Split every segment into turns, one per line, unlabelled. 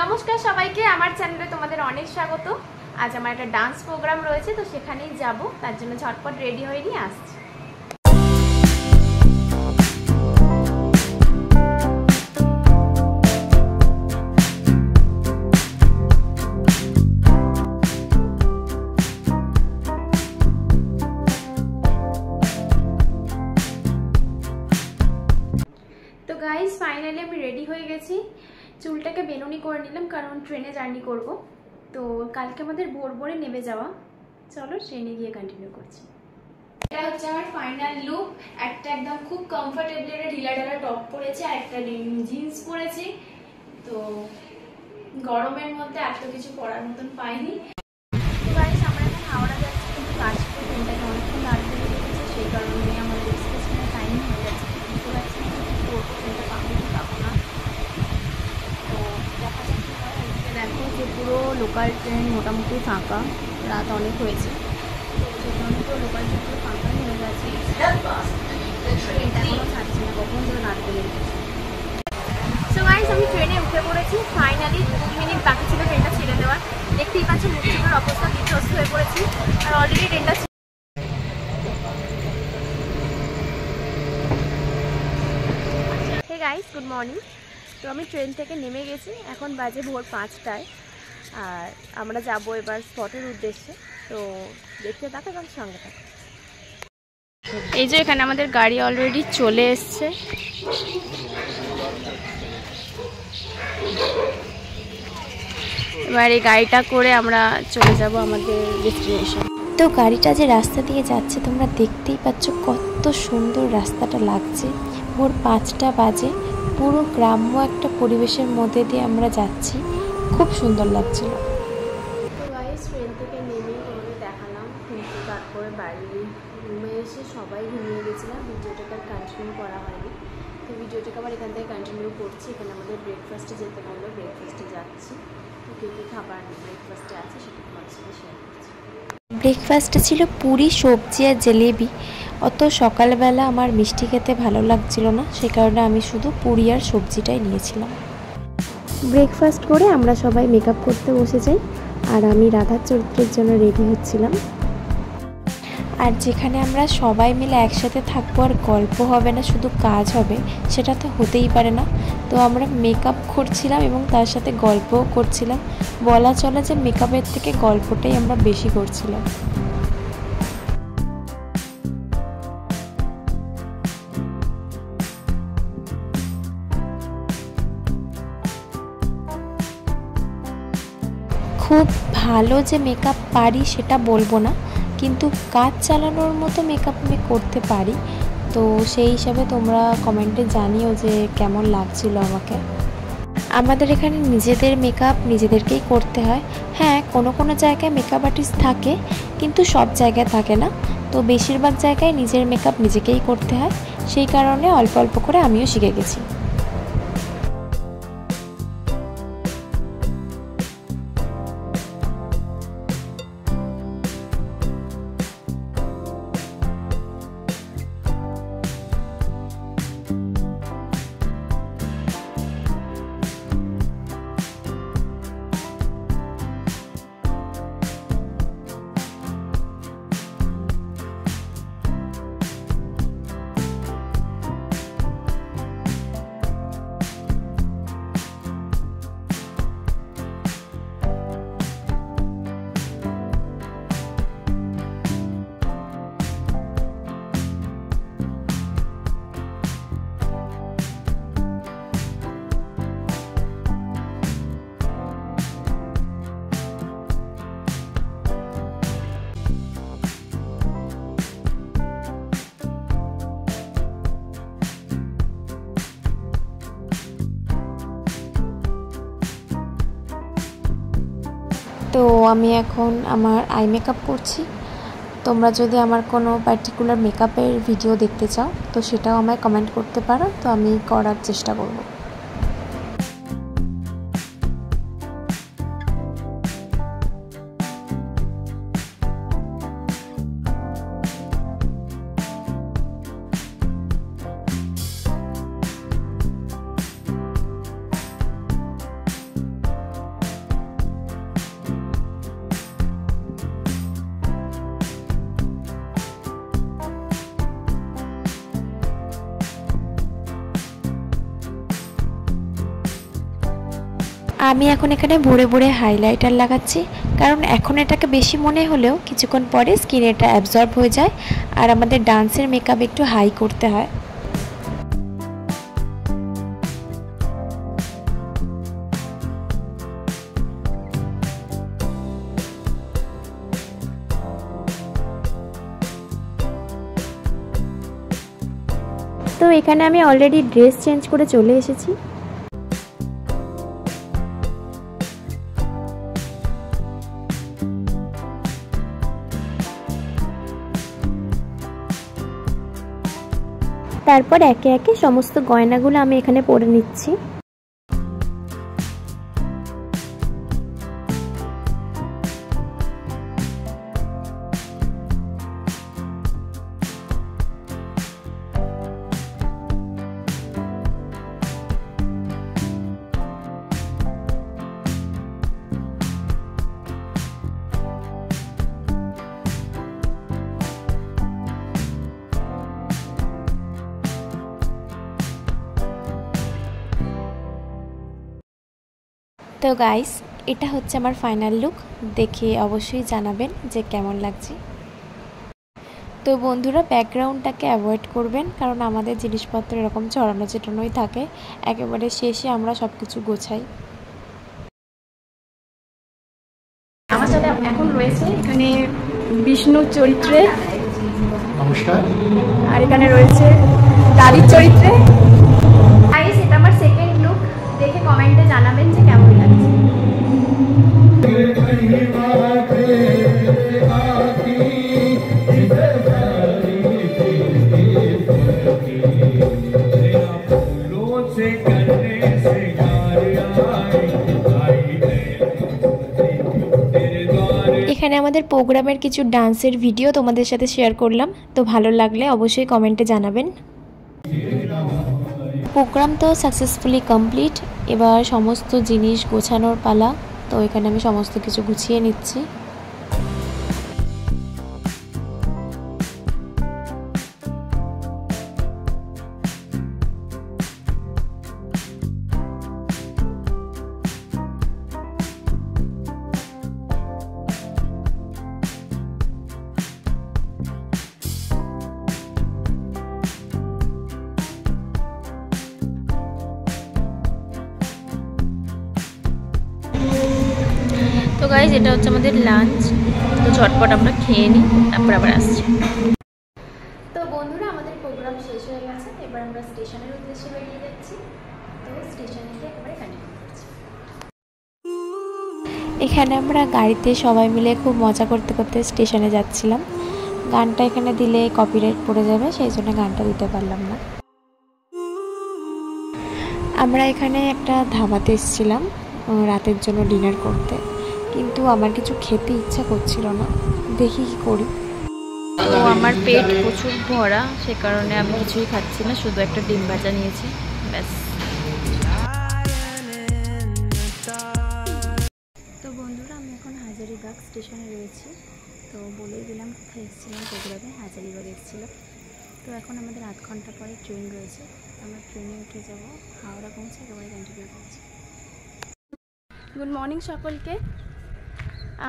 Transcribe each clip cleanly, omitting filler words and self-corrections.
নমস্কার সবাইকে, আমার চ্যানেলে তোমাদের অনেক স্বাগত। আজ আমার একটা ডান্স প্রোগ্রাম রয়েছে, তো সেখানেই যাব, তার জন্য ঝটপট রেডি হয়ে নিয়ে আসছি। তো গাইস, ফাইনালি আমি রেডি হয়ে গেছি। চুলটাকে বেনুনি করে নিলাম, কারণ ট্রেনে জার্নি করব। তো কালকে আমাদের ভোর ভোরে নেমে যাওয়া। চলো ট্রেনে গিয়ে কন্টিনিউ করছি। এটা হচ্ছে আমার ফাইনাল লুক। একটা একদম খুব কমফোর্টেবল একটা ঢিলা ঢালা টপ পরেছি, আর একটা জিন্স পরেছি। তো গরমের মধ্যে এত কিছু পরার মতন পাইনি। তো গাইস, আমরা এখন হাওড়া যাচ্ছি, কিন্তু কাশিতে ট্রেনটাকে অনেকক্ষণ দাঁড়িয়ে রেখেছে, সেই কারণে আমাদের স্টেশনে টাইম হয়ে যাচ্ছে। বুঝতে পারছি না করবো, ট্রেনটা পাবো কি পাবো না। তো দেখা যাক কি হয়। এদিকে দেখো যে পুরো লোকাল ট্রেন মোটামুটি ফাঁকা, রাত অনেক হয়েছে, সেই কারণে পুরো লোকাল ট্রেন পুরো ফাঁকা হয়ে গেছে। ট্রেনটা এখনও ছাড়ছে না, কখন ধরে নাড়তে লেগেছে। সো গাইস, আমি ট্রেনে উঠে পড়েছি। ফাইনালি 2 মিনিট বাকি ছিল ট্রেনটা ছেড়ে দেওয়ার। দেখতেই পাচ্ছি মুখের অবস্থা বিধ্বস্ত হয়ে পড়েছি, আর অলরেডি ট্রেনটা। Hey guys, good morning. তো আমি ট্রেন থেকে নেমে গেছি, এখন বাজে ভোর 5টায়, আর আমরা যাব এবার স্পটের উদ্দেশ্যে। তো দেখতে থাকো এবং সঙ্গে থাকো। এই যে এখানে আমাদের গাড়ি অলরেডি চলে এসছে। এবার এই গাড়িটা করে আমরা চলে যাব আমাদের ডেস্টিনেশন।
তো গাড়িটা যে রাস্তা দিয়ে যাচ্ছে তোমরা দেখতেই পাচ্ছ, কত সুন্দর রাস্তাটা লাগছে। ভোর 5টা বাজে, পুরো গ্রাম্য একটা পরিবেশের মধ্যে দিয়ে আমরা যাচ্ছি, খুব সুন্দর লাগছিল।
তো গাইস, ট্রেন থেকে নেমে তোমাদের দেখালাম, কিন্তু তারপরে বাড়ি রুমে এসে সবাই ঘুমিয়ে গেছিলাম। ভিডিওটাকে আর কন্টিনিউ করা হয়নি। তো ভিডিওটাকে আবার এখান থেকে কন্টিনিউ করছি। এখানে আমাদের ব্রেকফাস্টে যেতে বললো, ব্রেকফাস্টে যাচ্ছি। তো কী কী খাবার ব্রেকফাস্টে আছে সেটা তোমার সাথে শেয়ার করছি।
ব্রেকফাস্টে ছিল পুরি, সবজি আর জিলেবি। অত সকালবেলা আমার মিষ্টি খেতে ভালো লাগছিল না, সে কারণে আমি শুধু পুরি আর সবজিটাই নিয়েছিলাম। ব্রেকফাস্ট করে আমরা সবাই মেকআপ করতে বসে যাই, আর আমি রাধার চরিত্রের জন্য রেডি হচ্ছিলাম। আর যেখানে আমরা সবাই মিলে একসাথে থাকবো আর গল্প হবে না, শুধু কাজ হবে, সেটা তো হতেই পারে না। তো আমরা মেকআপ করছিলাম এবং তার সাথে গল্পও করছিলাম। বলা চলে যে মেকআপের থেকে গল্পটাই আমরা বেশি করছিলাম। খুব ভালো যে মেকআপ পারি সেটা বলবো না, কিন্তু কাজ চালানোর মতো মেকআপ আমি করতে পারি। তো সেই হিসাবে তোমরা কমেন্টে জানিও যে কেমন লাগছিল আমাকে। আমাদের এখানে নিজেদের মেকআপ নিজেদেরকেই করতে হয়। হ্যাঁ, কোনো কোনো জায়গায় মেকআপ আর্টিস্ট থাকে, কিন্তু সব জায়গায় থাকে না। তো বেশিরভাগ জায়গায় নিজের মেকআপ নিজেকেই করতে হয়, সেই কারণে অল্প অল্প করে আমিও শিখে গেছি। তো আমি এখন আমার আই মেকআপ করছি। তোমরা যদি আমার কোনো পার্টিকুলার মেকআপের ভিডিও দেখতে চাও, তো সেটাও আমায় কমেন্ট করতে পারো, তো আমি করার চেষ্টা করব। আমি এখন এখানে ভরে ভরে হাইলাইটার লাগাচ্ছি, কারণ এখন এটাকে বেশি মনে হলেও কিছুক্ষণ পরে স্কিনে এটা অ্যাবজর্ব হয়ে যায় আর আমাদের ডান্সের মেকআপ একটু হাই করতে হয়। তো এখানে আমি অলরেডি ড্রেস চেঞ্জ করে চলে এসেছি। তারপর একে একে সমস্ত গয়নাগুলো আমি এখানে পরে নিচ্ছি। তো গাইস, এটা হচ্ছে আমার ফাইনাল লুক। দেখে অবশ্যই জানাবেন যে কেমন লাগছে। তো বন্ধুরা, ব্যাকগ্রাউন্ডটাকে অ্যাভয়েড করবেন, কারণ আমাদের জিনিসপত্র এরকম ছড়ানো ছিটানোই থাকে। একেবারে শেষে আমরা সব কিছু গোছাই।
আমার সাথে এখন রয়েছে এখানে বিষ্ণু চরিত্রে,
নমস্কার,
আর এখানে রয়েছে দাদির চরিত্রে। গাইস, এটা আমার সেকেন্ড লুক। দেখে কমেন্টে জানাবেন যে কেমন লাগছে।
এখানে আমাদের প্রোগ্রামের কিছু ডান্সের ভিডিও তোমাদের সাথে শেয়ার করলাম। তো ভালো লাগলে অবশ্যই কমেন্টে জানাবেন। প্রোগ্রাম তো সাকসেসফুলি কমপ্লিট। এবার সমস্ত জিনিস গোছানোর পালা। তো এখানে আমি সমস্ত কিছু গুছিয়ে নিচ্ছি।
তো গাইজ, এটা হচ্ছে আমাদের লাঞ্চ। তো ঝটপট আমরা খেয়ে নিই, তারপর আবার আসছি। তো বন্ধুরা, আমাদের প্রোগ্রাম শেষ হয়ে গেছে। এবার আমরা স্টেশনের উদ্দেশ্যে বেরিয়ে যাচ্ছি। তো স্টেশনে গিয়ে একেবারে কন্টিনিউ করছি।
এখানে আমরা গাড়িতে সবাই মিলে খুব মজা করতে করতে স্টেশনে যাচ্ছিলাম। গানটা এখানে দিলে কপিরাইট পড়ে যাবে, সেই জন্য গানটা দিতে পারলাম না। আমরা এখানে একটা ধাবাতে এসেছিলাম রাতের জন্য ডিনার করতে, কিন্তু আমার কিছু খেতে ইচ্ছা করছিল না। দেখি কি করি।
তো আমার পেট প্রচুর ভরা, সে কারণে আমি কিছুই খাচ্ছি না, শুধু একটা ডিম ভাজা নিয়েছি, ব্যাস। তো বন্ধুরা, আমি এখন হাজারিবাগ স্টেশনে রয়েছি। তো বলেই দিলাম কোথায় এসেছিলাম। প্রোগ্রামে হাজারিবাগ এসেছিলাম। তো এখন আমাদের 8 ঘন্টা পরে ট্রেন রয়েছে। আমরা ট্রেনে উঠে যাব, হাওড়া পৌঁছে একেবারে কন্টিনিউ করছি। গুড মর্নিং সকলকে।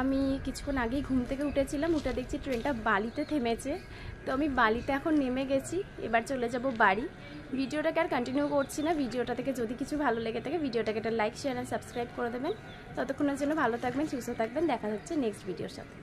আমি কিছুক্ষণ আগেই ঘুম থেকে উঠেছিলাম, উঠে দেখছি ট্রেনটা বালিতে থেমেছে। তো আমি বালিতে এখন নেমে গেছি, এবার চলে যাব বাড়ি। ভিডিওটাকে আর কন্টিনিউ করছি না। ভিডিওটা থেকে যদি কিছু ভালো লেগে থাকে ভিডিওটাকে একটা লাইক, শেয়ার আর সাবস্ক্রাইব করে দেবেন। ততক্ষণের জন্য ভালো থাকবেন, সুস্থ থাকবেন। দেখা হচ্ছে নেক্সট ভিডিওর সাথে।